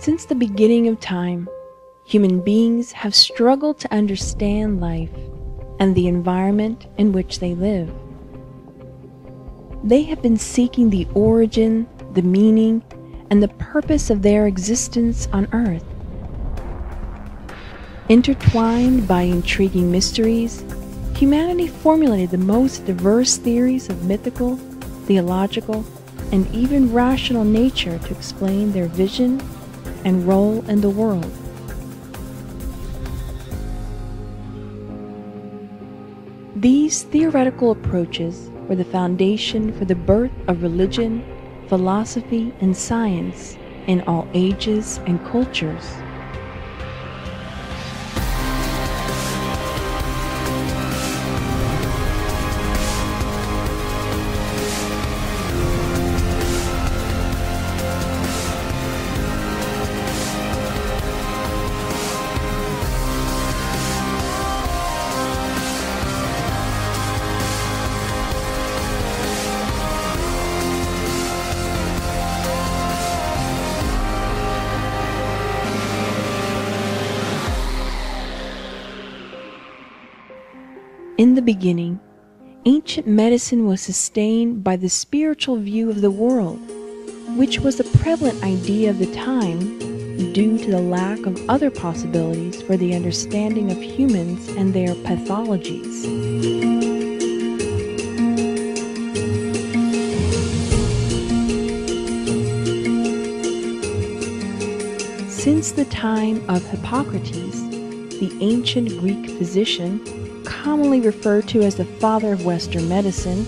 Since the beginning of time, human beings have struggled to understand life and the environment in which they live. They have been seeking the origin, the meaning, and the purpose of their existence on Earth. Intertwined by intriguing mysteries, humanity formulated the most diverse theories of mythical, theological, and even rational nature to explain their vision and role in the world. These theoretical approaches were the foundation for the birth of religion, philosophy, and science in all ages and cultures. In the beginning, ancient medicine was sustained by the spiritual view of the world, which was a prevalent idea of the time due to the lack of other possibilities for the understanding of humans and their pathologies. Since the time of Hippocrates, the ancient Greek physician, commonly referred to as the father of Western medicine,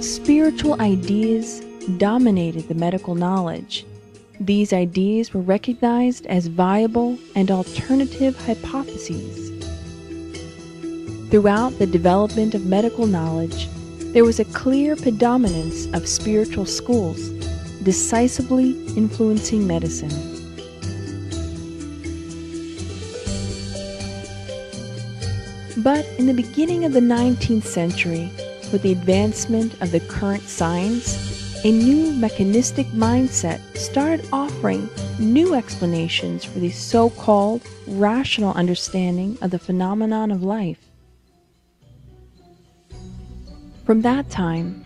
spiritual ideas dominated the medical knowledge. These ideas were recognized as viable and alternative hypotheses. Throughout the development of medical knowledge, there was a clear predominance of spiritual schools, decisively influencing medicine. But in the beginning of the 19th century, with the advancement of the current science, a new mechanistic mindset started offering new explanations for the so-called rational understanding of the phenomenon of life. From that time,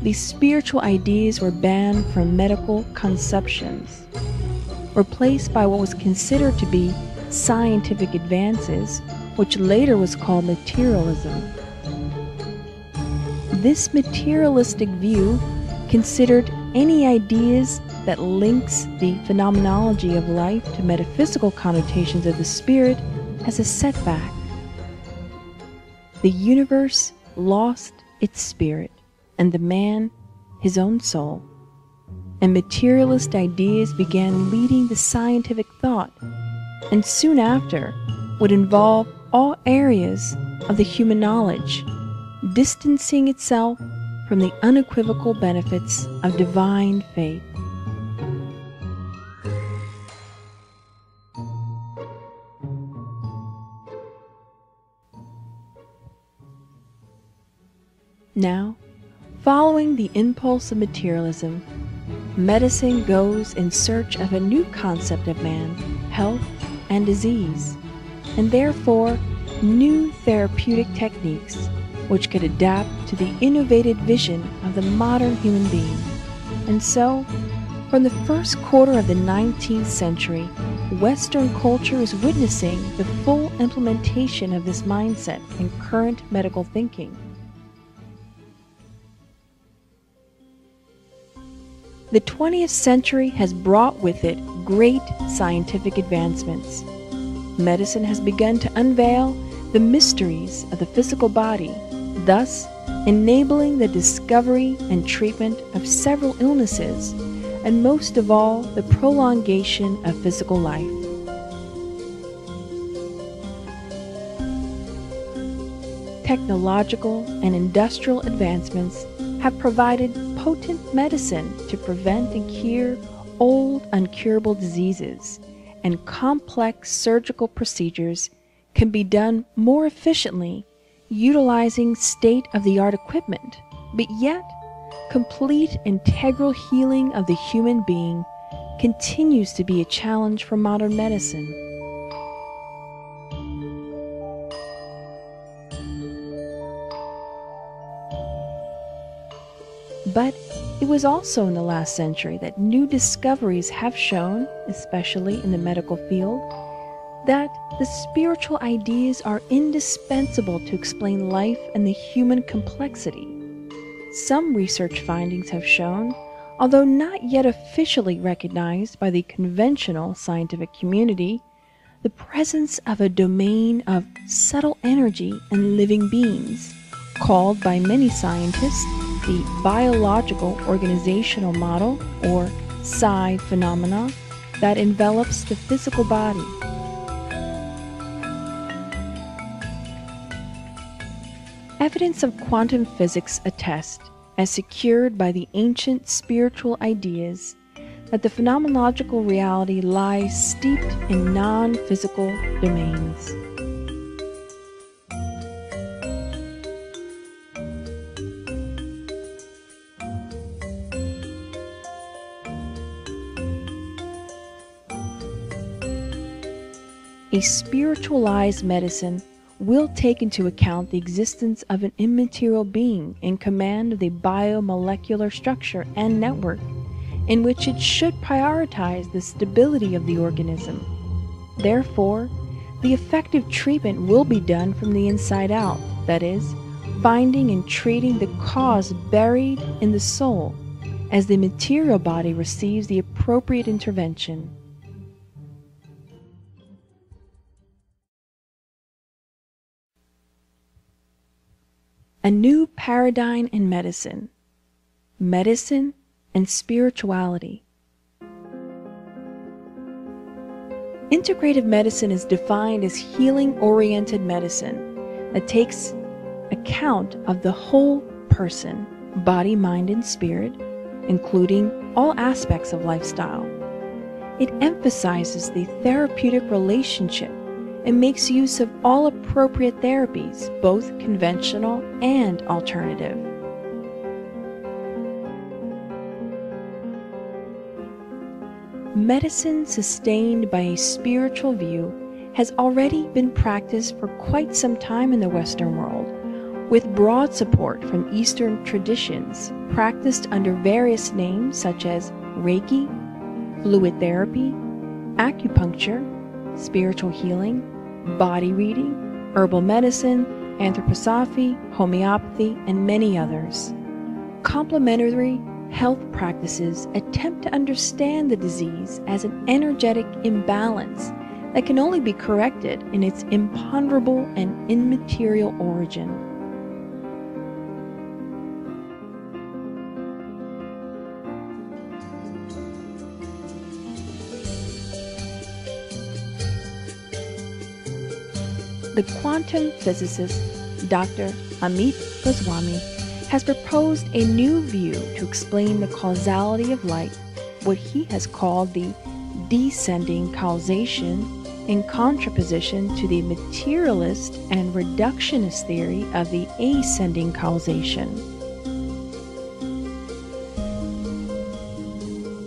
these spiritual ideas were banned from medical conceptions, replaced by what was considered to be scientific advances, which later was called materialism. This materialistic view considered any ideas that links the phenomenology of life to metaphysical connotations of the spirit as a setback. The universe lost its spirit, and the man his own soul, and materialist ideas began leading the scientific thought, and soon after would involve all areas of the human knowledge, distancing itself from the unequivocal benefits of divine faith. Now, following the impulse of materialism, medicine goes in search of a new concept of man, health, and disease, and therefore new therapeutic techniques which could adapt to the innovative vision of the modern human being. And so, from the first quarter of the 19th century, Western culture is witnessing the full implementation of this mindset in current medical thinking. The 20th century has brought with it great scientific advancements. Medicine has begun to unveil the mysteries of the physical body, thus enabling the discovery and treatment of several illnesses, and most of all, the prolongation of physical life. Technological and industrial advancements have provided potent medicine to prevent and cure old, uncurable diseases, and complex surgical procedures can be done more efficiently utilizing state-of-the-art equipment, but yet complete integral healing of the human being continues to be a challenge for modern medicine. But it was also in the last century that new discoveries have shown, especially in the medical field, that the spiritual ideas are indispensable to explain life and the human complexity. Some research findings have shown, although not yet officially recognized by the conventional scientific community, the presence of a domain of subtle energy in living beings, called by many scientists the biological organizational model, or psi phenomena, that envelops the physical body. Evidence of quantum physics attest, as secured by the ancient spiritual ideas, that the phenomenological reality lies steeped in non-physical domains. A spiritualized medicine will take into account the existence of an immaterial being in command of the biomolecular structure and network, in which it should prioritize the stability of the organism. Therefore, the effective treatment will be done from the inside out, that is, finding and treating the cause buried in the soul, as the material body receives the appropriate intervention. A new paradigm in medicine. Medicine and spirituality. Integrative medicine is defined as healing-oriented medicine that takes account of the whole person, body, mind, and spirit, including all aspects of lifestyle. It emphasizes the therapeutic relationship and makes use of all appropriate therapies, both conventional and alternative. Medicine sustained by a spiritual view has already been practiced for quite some time in the Western world, with broad support from Eastern traditions practiced under various names such as Reiki, fluid therapy, acupuncture, spiritual healing, body reading, herbal medicine, anthroposophy, homeopathy, and many others. Complementary health practices attempt to understand the disease as an energetic imbalance that can only be corrected in its imponderable and immaterial origin. The quantum physicist Dr. Amit Goswami has proposed a new view to explain the causality of light, what he has called the descending causation, in contraposition to the materialist and reductionist theory of the ascending causation.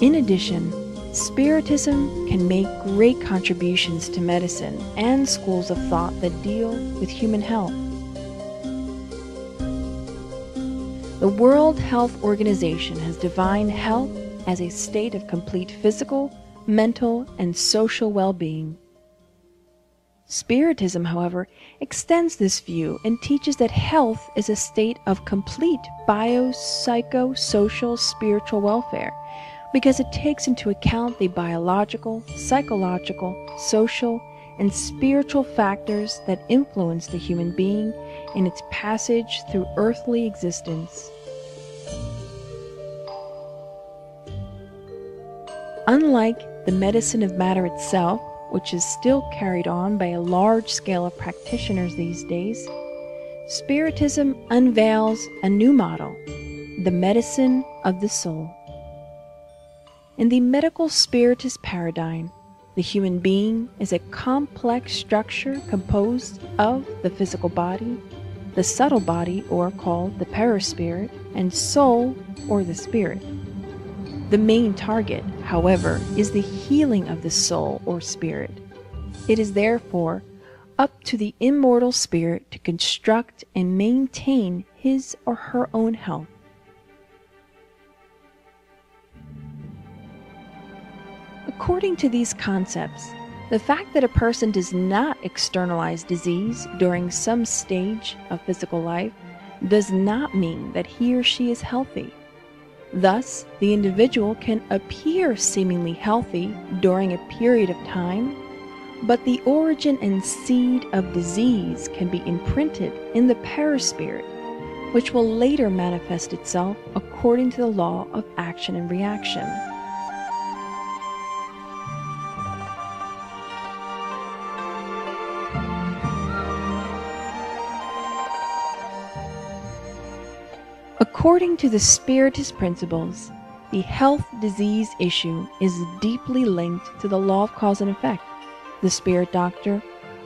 In addition, Spiritism can make great contributions to medicine and schools of thought that deal with human health. The World Health Organization has defined health as a state of complete physical, mental, and social well-being. Spiritism, however, extends this view and teaches that health is a state of complete bio-psycho-social spiritual welfare, because it takes into account the biological, psychological, social, and spiritual factors that influence the human being in its passage through earthly existence. Unlike the medicine of matter itself, which is still carried on by a large scale of practitioners these days, Spiritism unveils a new model, the medicine of the soul. In the medical spiritist paradigm, the human being is a complex structure composed of the physical body, the subtle body, or called the perispirit, and soul, or the spirit. The main target, however, is the healing of the soul or spirit. It is therefore up to the immortal spirit to construct and maintain his or her own health. According to these concepts, the fact that a person does not externalize disease during some stage of physical life does not mean that he or she is healthy. Thus, the individual can appear seemingly healthy during a period of time, but the origin and seed of disease can be imprinted in the perispirit, which will later manifest itself according to the law of action and reaction. According to the Spiritist principles, the health-disease issue is deeply linked to the law of cause and effect. The spirit doctor,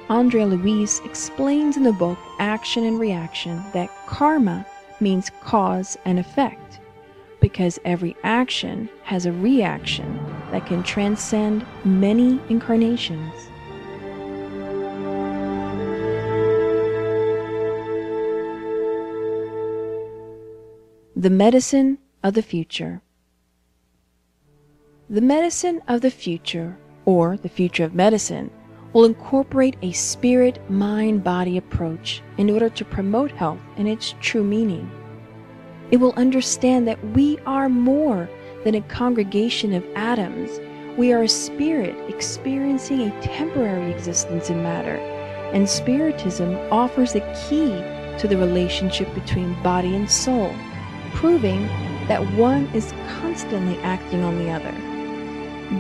Andrea Louise, explains in the book Action and Reaction that karma means cause and effect, because every action has a reaction that can transcend many incarnations. The medicine of the future. The medicine of the future, or the future of medicine, will incorporate a spirit, mind, body approach in order to promote health in its true meaning. It will understand that we are more than a congregation of atoms. We are a spirit experiencing a temporary existence in matter, and Spiritism offers a key to the relationship between body and soul, proving that one is constantly acting on the other.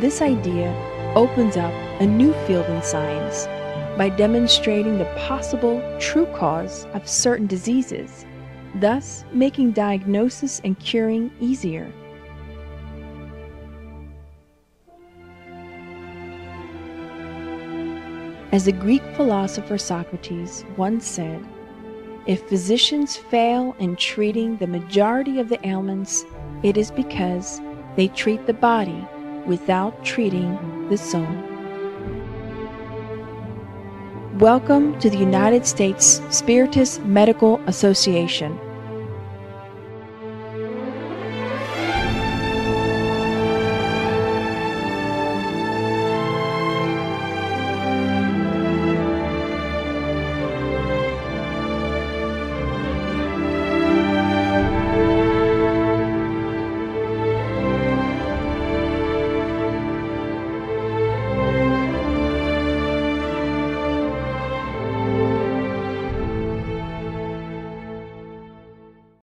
This idea opens up a new field in science by demonstrating the possible true cause of certain diseases, thus making diagnosis and curing easier. As the Greek philosopher Socrates once said, "If physicians fail in treating the majority of the ailments, it is because they treat the body without treating the soul." Welcome to the United States Spiritist Medical Association.